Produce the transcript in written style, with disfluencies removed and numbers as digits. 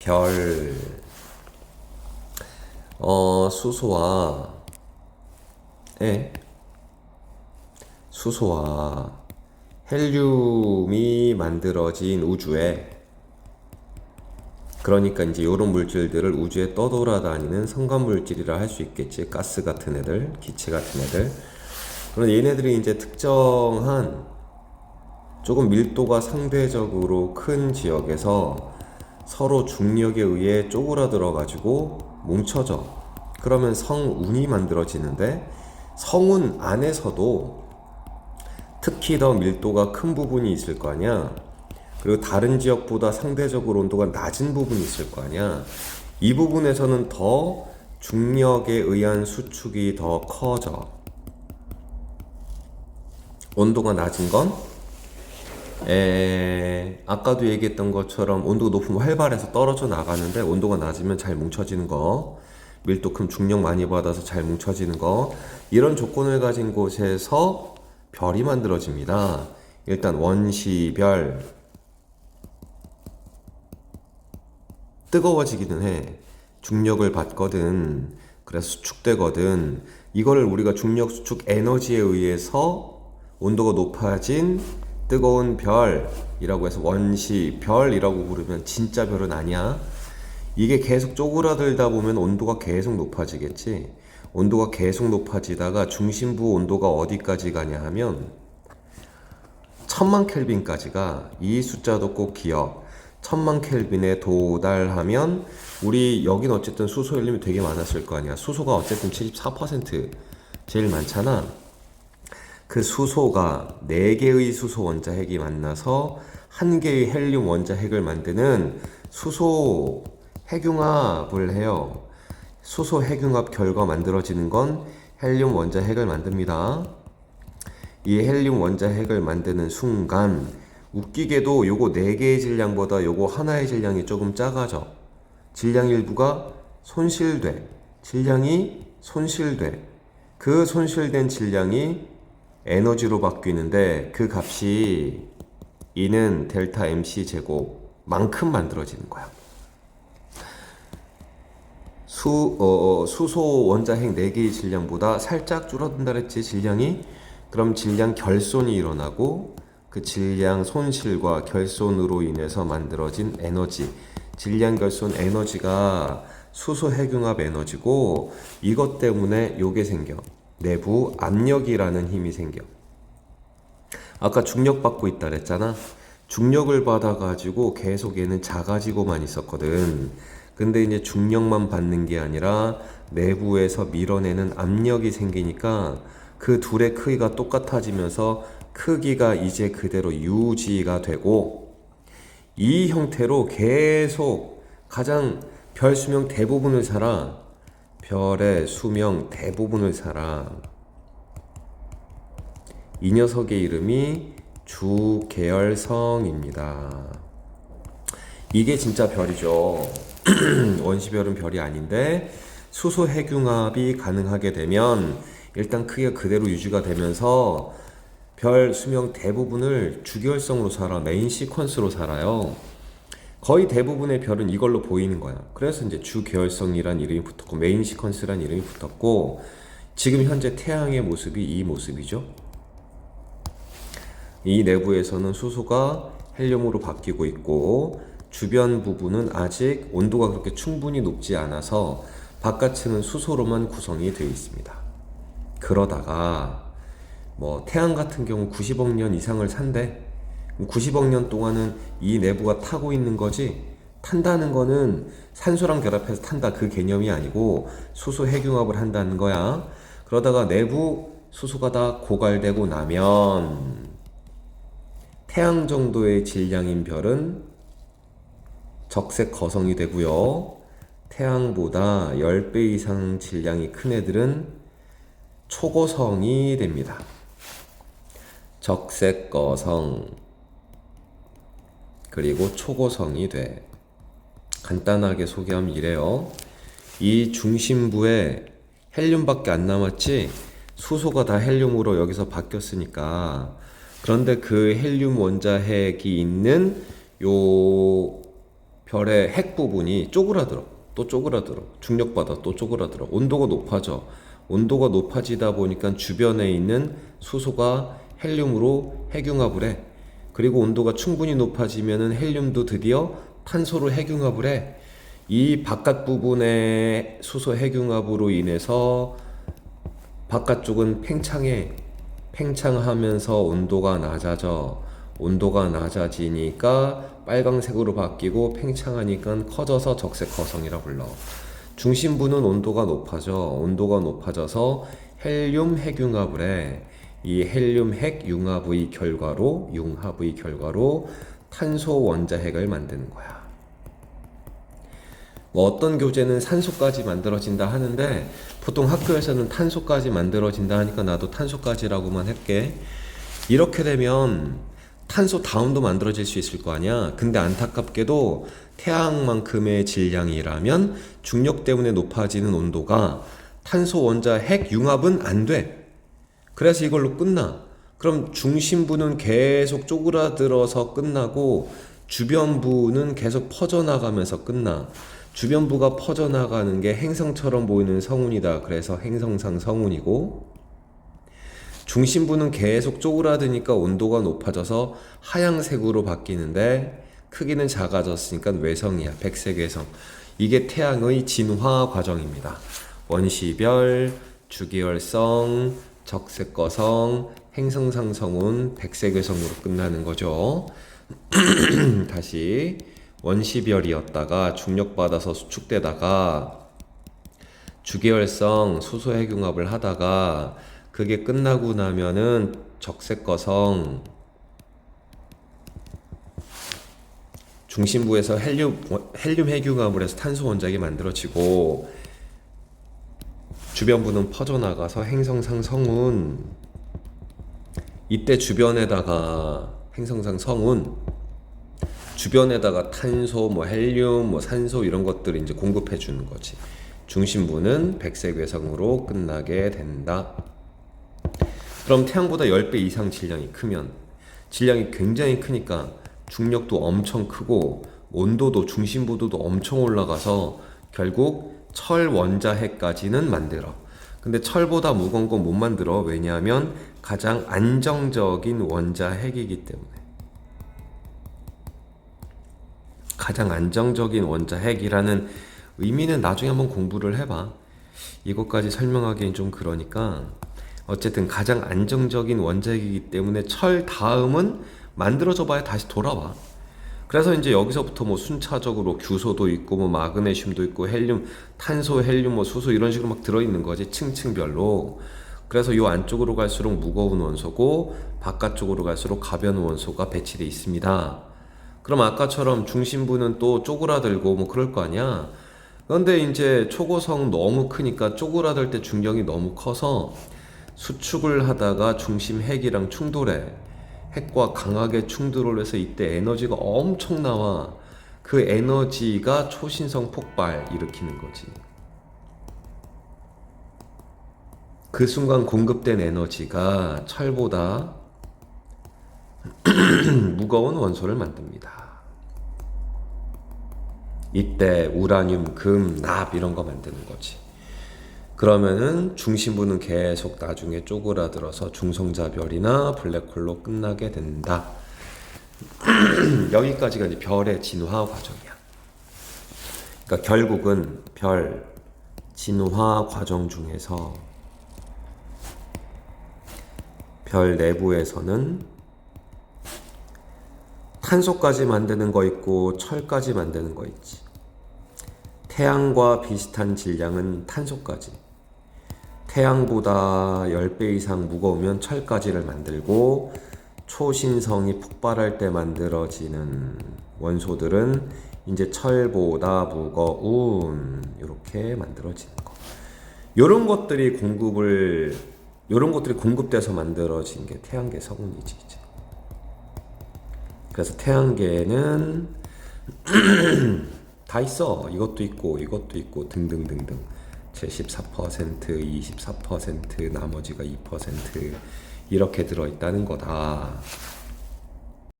별, 수소와, 예, 수소와 헬륨이 만들어진 우주에, 그러니까 이제 이런 물질들을 우주에 떠돌아다니는 성간물질이라 할 수 있겠지. 가스 같은 애들, 기체 같은 애들. 그런 얘네들이 이제 특정한 조금 밀도가 상대적으로 큰 지역에서 서로 중력에 의해 쪼그라들어 가지고 뭉쳐져. 그러면 성운이 만들어지는데, 성운 안에서도 특히 더 밀도가 큰 부분이 있을 거 아니야. 그리고 다른 지역보다 상대적으로 온도가 낮은 부분이 있을 거 아니야. 이 부분에서는 더 중력에 의한 수축이 더 커져. 온도가 낮은 건 아까도 얘기했던 것처럼 온도가 높으면 활발해서 떨어져 나가는데, 온도가 낮으면 잘 뭉쳐지는 거, 밀도 큰 중력 많이 받아서 잘 뭉쳐지는 거, 이런 조건을 가진 곳에서 별이 만들어집니다. 일단 원시별, 뜨거워지기는 해. 중력을 받거든. 그래서 수축되거든. 이거를 우리가 중력 수축 에너지에 의해서 온도가 높아진 뜨거운 별이라고 해서 원시별이라고 부르면 진짜 별은 아니야. 이게 계속 쪼그라들다 보면 온도가 계속 높아지겠지. 온도가 계속 높아지다가 중심부 온도가 어디까지 가냐 하면 1000만 켈빈까지가, 이 숫자도 꼭 기억. 1000만 켈빈에 도달하면, 우리 여긴 어쨌든 수소 헬륨이 되게 많았을 거 아니야. 수소가 어쨌든 74% 제일 많잖아. 그 수소가 4개의 수소 원자핵이 만나서 1개의 헬륨 원자핵을 만드는 수소 핵융합을 해요. 수소 핵융합 결과 만들어지는 건 헬륨 원자핵을 만듭니다. 이 헬륨 원자핵을 만드는 순간, 웃기게도 요거 4개의 질량보다 요거 하나의 질량이 조금 작아져. 질량 일부가 손실돼. 질량이 손실돼. 그 손실된 질량이 에너지로 바뀌는데, 그 값이 E는 델타 MC 제곱만큼 만들어지는 거야. 수소 원자핵 4개의 질량보다 살짝 줄어든다 그랬지, 질량이. 그럼 질량 결손이 일어나고, 그 질량 손실과 결손으로 인해서 만들어진 에너지, 질량 결손 에너지가 수소 핵융합 에너지고, 이것 때문에 요게 생겨. 내부 압력이라는 힘이 생겨. 아까 중력 받고 있다 그랬잖아. 중력을 받아가지고 계속 얘는 작아지고만 있었거든. 근데 이제 중력만 받는 게 아니라 내부에서 밀어내는 압력이 생기니까 그 둘의 크기가 똑같아지면서 크기가 이제 그대로 유지가 되고, 이 형태로 계속 가장 별 수명 대부분을 살아. 별의 수명 대부분을 살아. 이 녀석의 이름이 주계열성입니다. 이게 진짜 별이죠. 원시별은 별이 아닌데, 수소 핵융합이 가능하게 되면 일단 크기가 그대로 유지가 되면서 별 수명 대부분을 주계열성으로 살아. 메인 시퀀스로 살아요. 거의 대부분의 별은 이걸로 보이는 거야. 그래서 이제 주계열성이란 이름이 붙었고, 메인 시퀀스란 이름이 붙었고, 지금 현재 태양의 모습이 이 모습이죠. 이 내부에서는 수소가 헬륨으로 바뀌고 있고, 주변 부분은 아직 온도가 그렇게 충분히 높지 않아서 바깥층은 수소로만 구성이 되어 있습니다. 그러다가 태양 같은 경우 90억 년 이상을 산대. 90억 년 동안은 이 내부가 타고 있는 거지, 탄다는 거는 산소랑 결합해서 탄다, 그 개념이 아니고 수소 핵융합을 한다는 거야. 그러다가 내부 수소가 다 고갈되고 나면 태양 정도의 질량인 별은 적색 거성이 되고요. 태양보다 10배 이상 질량이 큰 애들은 초고성이 됩니다. 적색 거성, 그리고 초고성이 돼. 간단하게 소개하면 이래요. 이 중심부에 헬륨밖에 안 남았지, 수소가 다 헬륨으로 여기서 바뀌었으니까. 그런데 그 헬륨 원자핵이 있는 요 별의 핵 부분이 쪼그라들어. 또 쪼그라들어. 중력받아 또 쪼그라들어. 온도가 높아져. 온도가 높아지다 보니까 주변에 있는 수소가 헬륨으로 핵융합을 해. 그리고 온도가 충분히 높아지면은 헬륨도 드디어 탄소로 핵융합을 해. 이 바깥 부분의 수소 핵융합으로 인해서 바깥쪽은 팽창해. 팽창하면서 온도가 낮아져. 온도가 낮아지니까 빨강색으로 바뀌고 팽창하니까 커져서 적색거성이라 불러. 중심부는 온도가 높아져. 온도가 높아져서 헬륨 핵융합을 해. 이 헬륨 핵융합의 결과로 탄소 원자핵을 만드는 거야. 뭐 어떤 교재는 산소까지 만들어진다 하는데 보통 학교에서는 탄소까지 만들어진다 하니까 나도 탄소까지라고만 할게. 이렇게 되면 탄소 다음도 만들어질 수 있을 거 아니야. 근데 안타깝게도 태양만큼의 질량이라면 중력 때문에 높아지는 온도가 탄소 원자 핵 융합은 안 돼. 그래서 이걸로 끝나. 그럼 중심부는 계속 쪼그라들어서 끝나고 주변부는 계속 퍼져나가면서 끝나. 주변부가 퍼져나가는 게 행성처럼 보이는 성운이다. 그래서 행성상 성운이고, 중심부는 계속 쪼그라드니까 온도가 높아져서 하양색으로 바뀌는데 크기는 작아졌으니까 외성이야. 백색 외성. 이게 태양의 진화 과정입니다. 원시별, 주기율성, 적색거성, 행성상 성운, 백색 외성으로 끝나는 거죠. 다시 원시별이었다가 중력받아서 수축되다가 주계열성 수소 핵융합을 하다가 그게 끝나고 나면은 적색거성 중심부에서 헬륨 핵융합을 해서 탄소 원자핵이 만들어지고 주변부는 퍼져나가서 행성상 성운. 이때 주변에다가 행성상 성운 주변에다가 탄소, 뭐 헬륨, 뭐 산소 이런 것들을 이제 공급해 주는 거지. 중심부는 백색 외성으로 끝나게 된다. 그럼 태양보다 10배 이상 질량이 크면, 질량이 굉장히 크니까 중력도 엄청 크고 온도도 중심부도도 엄청 올라가서 결국 철 원자핵까지는 만들어. 근데 철보다 무거운 건 못 만들어. 왜냐하면 가장 안정적인 원자핵이기 때문에. 가장 안정적인 원자핵이라는 의미는 나중에 한번 공부를 해봐. 이것까지 설명하기엔 좀 그러니까 어쨌든 가장 안정적인 원자핵이기 때문에 철 다음은 만들어져 봐야 다시 돌아와. 그래서 이제 여기서부터 뭐 순차적으로 규소도 있고 뭐 마그네슘도 있고 헬륨, 탄소, 헬륨, 뭐 수소 이런 식으로 막 들어있는 거지. 층층별로. 그래서 요 안쪽으로 갈수록 무거운 원소고 바깥쪽으로 갈수록 가벼운 원소가 배치되어 있습니다. 그럼 아까처럼 중심부는 또 쪼그라들고 뭐 그럴 거 아니야. 그런데 이제 초고성 너무 크니까 쪼그라들 때 중력이 너무 커서 수축을 하다가 중심 핵이랑 충돌해. 핵과 강하게 충돌을 해서 이때 에너지가 엄청 나와. 그 에너지가 초신성 폭발 일으키는 거지. 그 순간 공급된 에너지가 철보다 무거운 원소를 만듭니다. 이때 우라늄, 금, 납 이런 거 만드는 거지. 그러면은 중심부는 계속 나중에 쪼그라들어서 중성자별이나 블랙홀로 끝나게 된다. 여기까지가 이제 별의 진화 과정이야. 그러니까 결국은 별 진화 과정 중에서 별 내부에서는 탄소까지 만드는 거 있고 철까지 만드는 거 있지. 태양과 비슷한 질량은 탄소까지. 태양보다 10배 이상 무거우면 철까지를 만들고 초신성이 폭발할 때 만들어지는 원소들은 이제 철보다 무거운 이렇게 만들어지는 거. 요런 것들이 공급돼서 만들어진 게 태양계 성운이지 이제. 그래서 태양계는 다 있어. 이것도 있고 이것도 있고 등등등등. 74%, 24%, 나머지가 2% 이렇게 들어있다는 거다.